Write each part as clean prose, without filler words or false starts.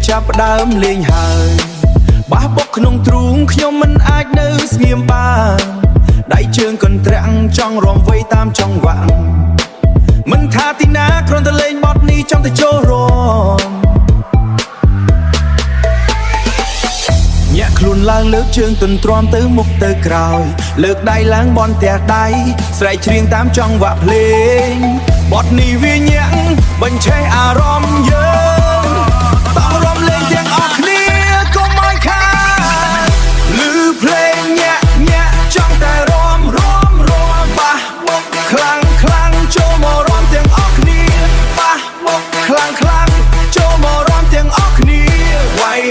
ចាប់ដើមលេងហើយបះបុកក្នុងទ្រូងខ្ញុំមិនអាចនៅស្ងៀមបានដៃជើងកន្ត្រាំងចង់រំវៃតាមចង្វាក់មិនថាទីណាគ្រាន់តែលេងបទនេះចង់តែចូលរួមញាក់ខ្លួនឡើងលើកជើងទន្ទ្រាំទៅមុខទៅក្រោយលើកដៃឡើងបន់ទះដៃស្រែកច្រៀងតាមចង្វាក់ភ្លេងបទនេះវាញាក់បញ្ឆេះអារម្មណ៍យើងតោះរំលេងទាំងអស់គ្នាកុំឲ្យខាតឮភ្លេងញាក់ញាក់ចង់តែរំបះបុកខ្លាំងចូលមករំទាំងអស់គ្នាបះបុកខ្លាំងចូលមករំទាំងអស់គ្នាវាយ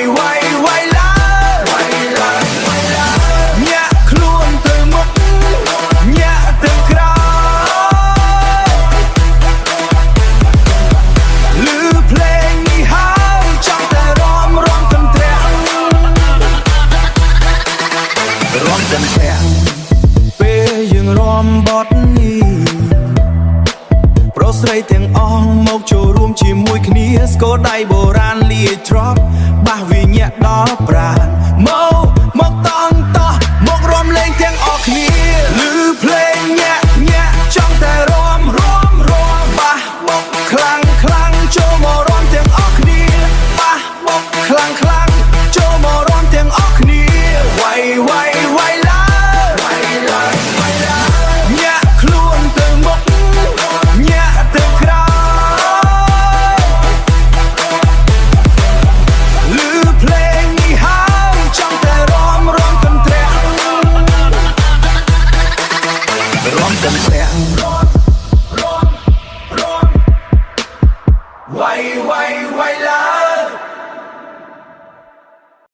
ញាក់ខ្លួនទៅមុខញាក់ទៅក្រោយឮភ្លេងនេះហើយចង់តែរំកន្ទ្រាំងពេលយើងរំបទនេះប្រុសស្រីទាំងអស់មកចូលរួមជាមួយគ្នាស្គរដៃបុរាណលាយទ្របបះវាញាក់ដល់ប្រាណមកតង់តោះមករំលេងទាំងអស់គ្នាឮភ្លេងញាក់ចង់តែរំបះបុកខ្លាំងចូលមករំទាំងអស់គ្នាបះបុកខ្លាំងចូលមករំទាំងអស់គ្នាវាយឡើងញាក់ខ្លួនទៅមុខញាក់ទៅក្រោយឮភ្លេងនេះហើយចង់តែរំកន្ទ្រាំងវាយ